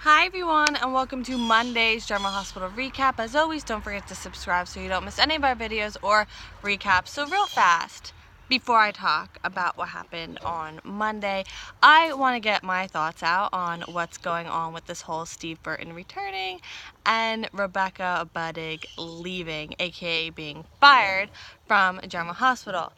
Hi everyone, and welcome to Monday's General Hospital recap. As always, don't forget to subscribe so you don't miss any of our videos or recaps. So real fast, before I talk about what happened on Monday, I want to get my thoughts out on what's going on with this whole Steve Burton returning and Rebecca Budig leaving, aka being fired from General Hospital.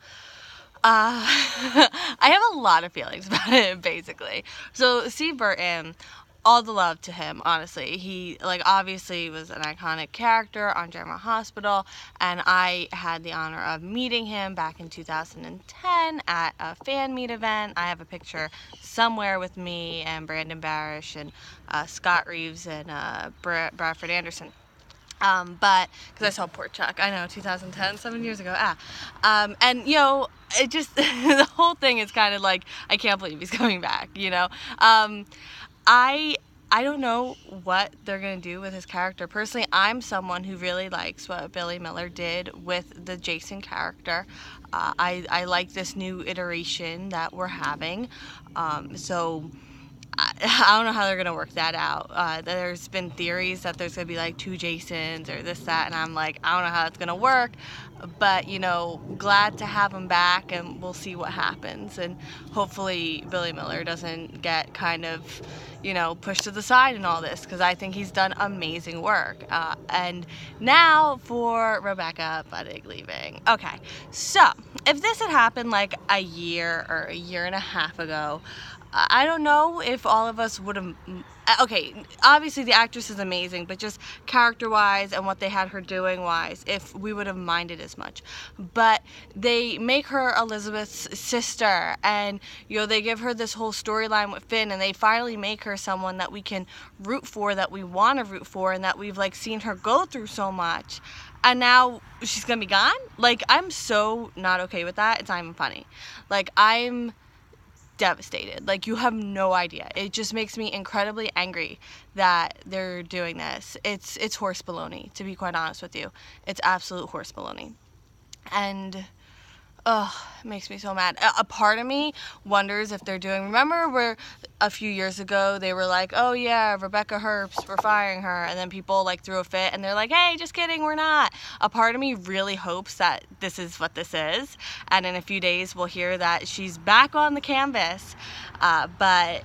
I have a lot of feelings about it, basically. So Steve Burton, all the love to him, honestly. He, obviously was an iconic character on General Hospital, and I had the honor of meeting him back in 2010 at a fan meet event. I have a picture somewhere with me and Brandon Barish and Scott Reeves and Bradford Anderson. But, because I saw Port Chuck, I know, 2010, 7 years ago, and, it just, the whole thing is kind of like, I can't believe he's coming back, I don't know what they're going to do with his character. Personally, I'm someone who really likes what Billy Miller did with the Jason character. I like this new iteration that we're having, so I don't know how they're going to work that out. There's been theories that there's going to be like 2 Jasons or this, that, and I'm like, I don't know how that's going to work, but, glad to have him back, and we'll see what happens, and hopefully Billy Miller doesn't get kind of, pushed to the side in all this, because I think he's done amazing work. And now for Rebecca Budig leaving. Okay, so if this had happened like a year or a year and a half ago, I don't know if all of us would have, okay, obviously the actress is amazing, but just character-wise and what they had her doing-wise, if we would have minded as much. But they make her Elizabeth's sister, and, they give her this whole storyline with Finn, and they finally make her someone that we can root for, that we want to root for, and that we've, seen her go through so much. And now she's gonna be gone? I'm so not okay with that. It's not even funny. I'm devastated. You have no idea. It just makes me incredibly angry that they're doing this. It's horse baloney, to be quite honest with you. It's absolute horse baloney. And it makes me so mad. A part of me wonders if they're doing, remember where a few years ago they were like, oh yeah, Rebecca Herbst, we're firing her, and then people threw a fit and they're like, hey, just kidding, we're not. A part of me really hopes that this is what this is, and in a few days we'll hear that she's back on the canvas, but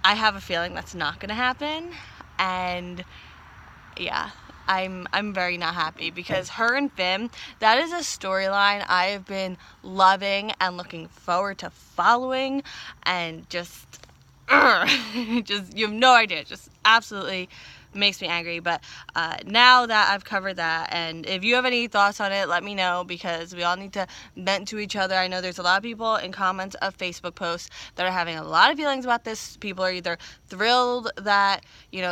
I have a feeling that's not gonna happen, and yeah, I'm very not happy, because her and Finn, that is a storyline I have been loving and looking forward to following, and just you have no idea, just absolutely makes me angry. But now that I've covered that, and if you have any thoughts on it, let me know, because we all need to vent to each other. I know there's a lot of people in comments of Facebook posts that are having a lot of feelings about this. People are either thrilled that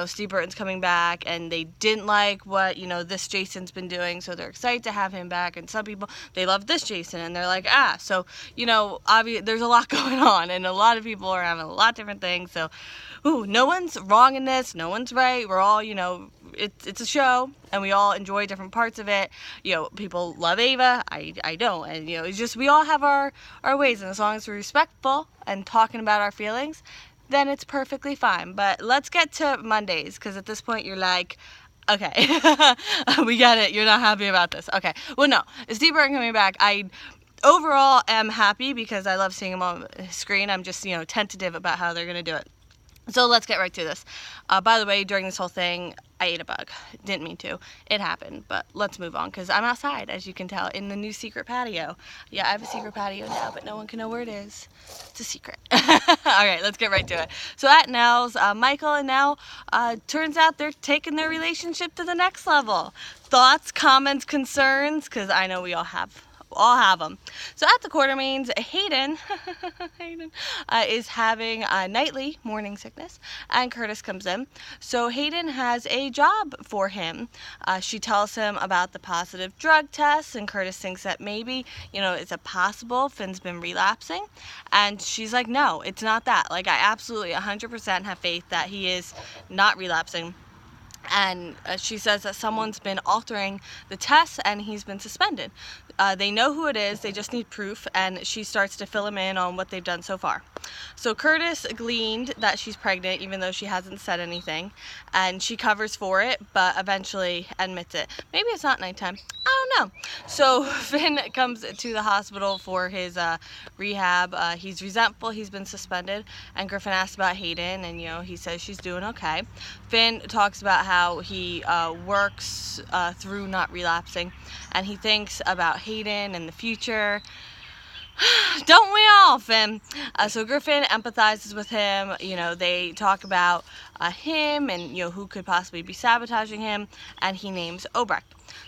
Steve Burton's coming back, and they didn't like what this Jason's been doing, so they're excited to have him back, and some people, they love this Jason and they're like, so there's a lot going on, and a lot of people are having a lot of different things. So no one's wrong in this, no one's right. We're all, it's a show, and we all enjoy different parts of it. People love Ava, I don't, and it's just, we all have our ways, and as long as we're respectful and talking about our feelings, then it's perfectly fine. But let's get to Mondays, because at this point you're like, okay, we get it, you're not happy about this. Okay, well, no, Steve Burton coming back, I overall am happy, because I love seeing him on screen. I'm just, tentative about how they're going to do it. So let's get right to this. By the way, during this whole thing, I ate a bug. Didn't mean to. It happened, but let's move on, because I'm outside, as you can tell, in the new secret patio. Yeah, I have a secret patio now, but no one can know where it is. It's a secret. All right, let's get right to it. So at Nell's, Michael and Nell, turns out they're taking their relationship to the next level. Thoughts, comments, concerns, because I know we all have them. So at the Quartermains, Hayden is having nightly morning sickness, and Curtis comes in. So Hayden has a job for him. She tells him about the positive drug tests, and Curtis thinks that maybe, it's a possible Finn's been relapsing, and she's like, no, it's not that. I absolutely 100% have faith that he is not relapsing. And she says that someone's been altering the tests and he's been suspended. They know who it is, they just need proof, and she starts to fill him in on what they've done so far. So Curtis gleaned that she's pregnant even though she hasn't said anything, and she covers for it but eventually admits it. Maybe it's not nighttime, I don't know. So Finn comes to the hospital for his rehab. He's resentful, he's been suspended, and Griffin asks about Hayden, and he says she's doing okay. Finn talks about how he works through not relapsing, and he thinks about Hayden and the future. Don't we all, Finn? So Griffin empathizes with him. They talk about him and who could possibly be sabotaging him, and he names Obrecht.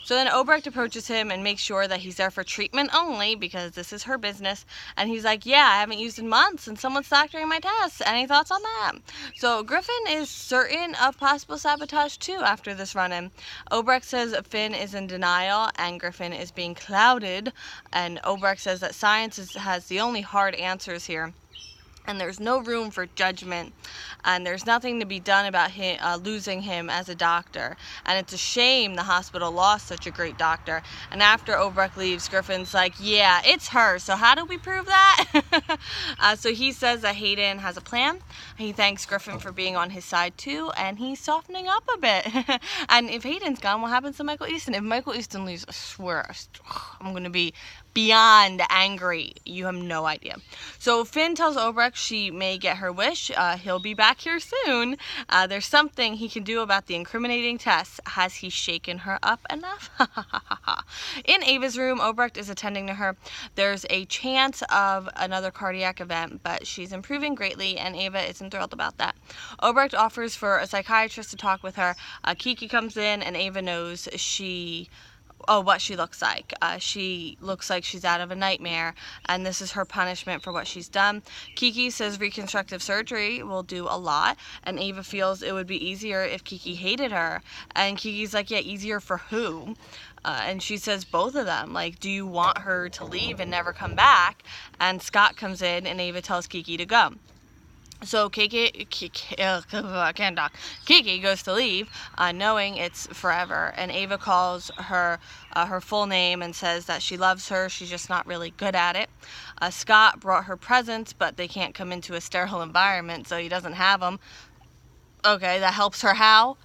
So then Obrecht approaches him and makes sure that he's there for treatment only because this is her business. And he's like, yeah, I haven't used in months and someone's doctoring my tests. Any thoughts on that? So Griffin is certain of possible sabotage too after this run-in. Obrecht says Finn is in denial and Griffin is being clouded. And Obrecht says that science has the only hard answers here. And there's no room for judgment, and there's nothing to be done about him, losing him as a doctor. And it's a shame the hospital lost such a great doctor. And after Obrecht leaves, Griffin's like, yeah, it's her, so how do we prove that? So he says that Hayden has a plan. He thanks Griffin for being on his side too, and he's softening up a bit. And if Hayden's gone, what happens to Michael Easton? If Michael Easton leaves, I swear, I'm going to be beyond angry. You have no idea. So Finn tells Obrecht she may get her wish. He'll be back here soon. There's something he can do about the incriminating tests. Has he shaken her up enough? In Ava's room, Obrecht is attending to her. There's a chance of another cardiac event, but she's improving greatly, and Ava isn't thrilled about that. Obrecht offers for a psychiatrist to talk with her. Kiki comes in, and Ava knows what she looks like. She looks like she's out of a nightmare, and this is her punishment for what she's done. Kiki says reconstructive surgery will do a lot, and Ava feels it would be easier if Kiki hated her. And Kiki's like, yeah, easier for who? And she says both of them. Like, do you want her to leave and never come back? And Scott comes in, and Ava tells Kiki to go. So Kiki goes to leave, knowing it's forever, and Ava calls her her full name and says that she loves her, she's just not really good at it. Scott brought her presents, but they can't come into a sterile environment, so he doesn't have them. Okay, that helps her how?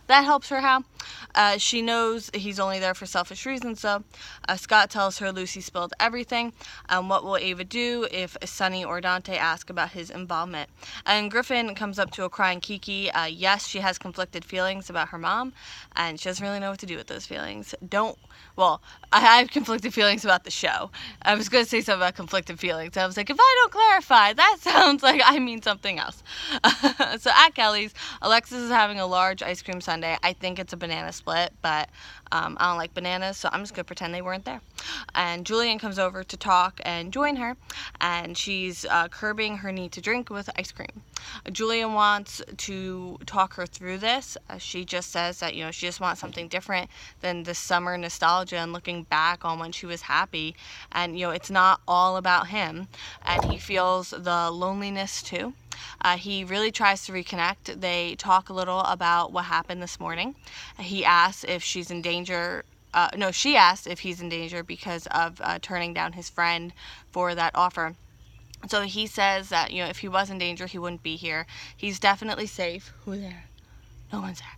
She knows he's only there for selfish reasons, so Scott tells her Lucy spilled everything. What will Ava do if Sunny or Dante ask about his involvement? And Griffin comes up to a crying Kiki. Yes, she has conflicted feelings about her mom, and she doesn't really know what to do with those feelings. I have conflicted feelings about the show. I was going to say something about conflicted feelings. I was like, if I don't clarify, that sounds like I mean something else. So at Kelly's, Alexis is having a large ice cream sundae. I think it's a banana split, but I don't like bananas, so I'm just going to pretend they weren't there. And Julian comes over to talk and join her, and she's curbing her need to drink with ice cream. Julian wants to talk her through this. She just says that, she just wants something different than the summer nostalgia and looking back on when she was happy. And, it's not all about him, and he feels the loneliness too. He really tries to reconnect. They talk a little about what happened this morning. He asks if she's in danger. She asked if he's in danger because of turning down his friend for that offer. So he says that, if he was in danger, he wouldn't be here. He's definitely safe. Who there? No one's there.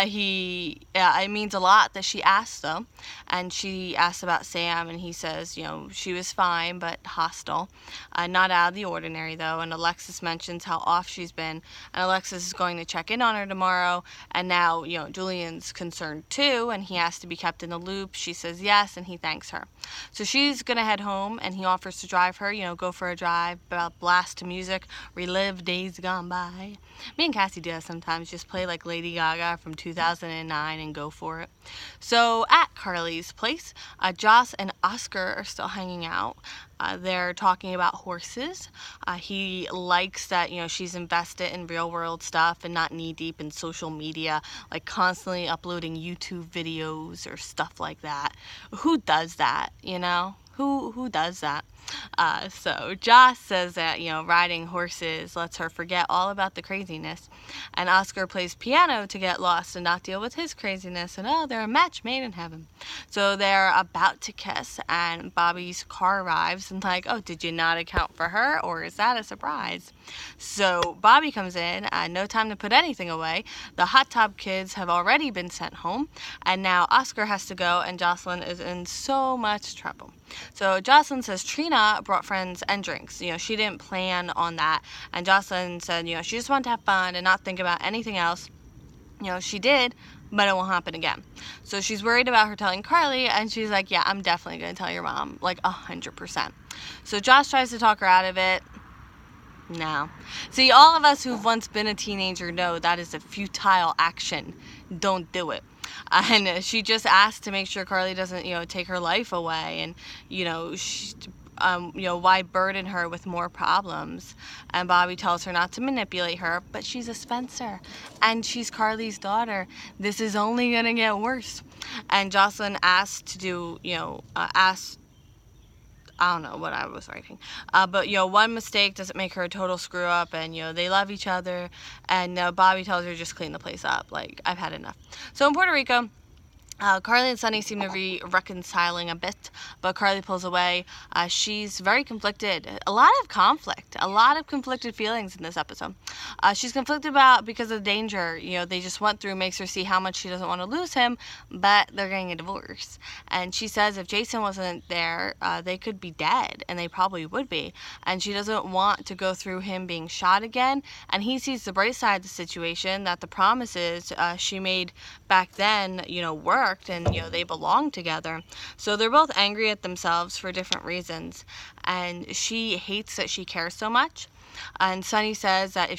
It means a lot that she asked, though. And she asks about Sam, and he says, she was fine, but hostile. Not out of the ordinary, though. And Alexis mentions how off she's been. And Alexis is going to check in on her tomorrow. And now, Julian's concerned, too, and he has to be kept in the loop. She says yes, and he thanks her. So she's going to head home, and he offers to drive her, go for a drive, blast to music, relive days gone by. Me and Cassie do that sometimes, just play like Lady Gaga from 2009 and go for it. So at Carly's place, Joss and Oscar are still hanging out. They're talking about horses. He likes that, she's invested in real world stuff and not knee deep in social media, like constantly uploading YouTube videos or stuff like that. Who does that, Who does that? So Joss says that, riding horses lets her forget all about the craziness. And Oscar plays piano to get lost and not deal with his craziness. And they're a match made in heaven. So they're about to kiss, and Bobby's car arrives and did you not account for her, or is that a surprise? So Bobby comes in, no time to put anything away. The hot tub kids have already been sent home, and now Oscar has to go, and Jocelyn is in so much trouble. So Jocelyn says Trina brought friends and drinks. She didn't plan on that. And Jocelyn said, she just wanted to have fun and not think about anything else. She did, but it won't happen again. So she's worried about her telling Carly, and she's like, yeah, I'm definitely going to tell your mom, 100%. So Josh tries to talk her out of it. No. See, all of us who've once been a teenager know that is a futile action. Don't do it. And she just asked to make sure Carly doesn't, take her life away, and, why burden her with more problems. And Bobby tells her not to manipulate her, but she's a Spencer, and she's Carly's daughter. This is only gonna get worse. And Jocelyn asked to do, I don't know what I was writing. But, one mistake doesn't make her a total screw up, and, they love each other. And Bobby tells her just clean the place up. I've had enough. So in Puerto Rico, Carly and Sonny seem to be reconciling a bit, but Carly pulls away. She's very conflicted. A lot of conflicted feelings in this episode. She's conflicted because of the danger, they just went through, makes her see how much she doesn't want to lose him, but they're getting a divorce. And she says if Jason wasn't there, they could be dead, and they probably would be. And she doesn't want to go through him being shot again. And he sees the bright side of the situation, that the promises she made back then, worked, and they belong together. So they're both angry at themselves for different reasons, and she hates that she cares so much. And Sonny says that if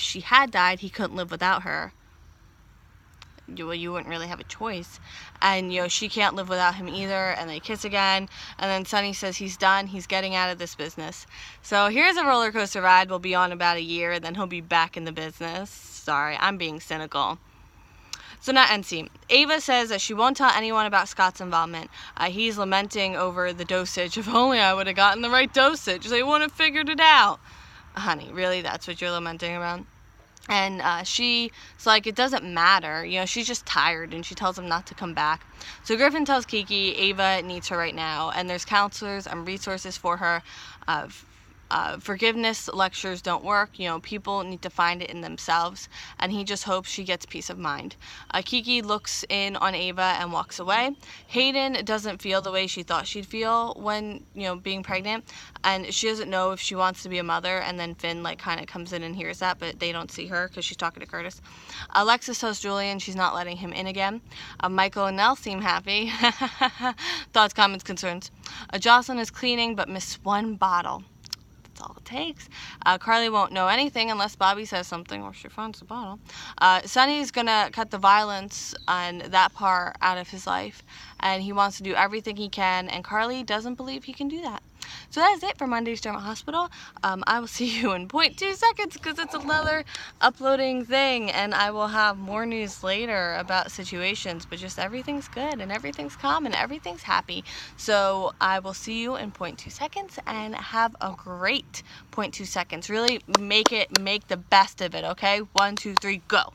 she had died, he couldn't live without her. You wouldn't really have a choice. And she can't live without him either. And they kiss again, and then Sonny says he's done, he's getting out of this business. So here's a roller coaster ride. We'll be on about a year, and then he'll be back in the business. Sorry, I'm being cynical. So now NC. Ava says that she won't tell anyone about Scott's involvement. He's lamenting over the dosage. If only I would have gotten the right dosage. They wouldn't have figured it out. Honey, really? That's what you're lamenting about? And she's like, it doesn't matter. She's just tired, and she tells him not to come back. So Griffin tells Kiki Ava needs her right now, and there's counselors and resources for her. Forgiveness lectures don't work. People need to find it in themselves, and he just hopes she gets peace of mind. Kiki looks in on Ava and walks away. Hayden doesn't feel the way she thought she'd feel when, being pregnant, and she doesn't know if she wants to be a mother. And then Finn kind of comes in and hears that, but they don't see her because she's talking to Curtis. Alexis tells Julian she's not letting him in again. Michael and Nell seem happy. Thoughts, comments, concerns. Jocelyn is cleaning but missed one bottle. All it takes. Carly won't know anything unless Bobby says something or she finds the bottle. Sonny's gonna cut the violence and that part out of his life, and he wants to do everything he can, and Carly doesn't believe he can do that. So that is it for Monday's Drama Hospital. I will see you in 0.2 seconds because it's another uploading thing, and I will have more news later about situations, but just everything's good and everything's calm and everything's happy. So I will see you in 0.2 seconds, and have a great 0.2 seconds. Really make the best of it, okay? 1, 2, 3, go.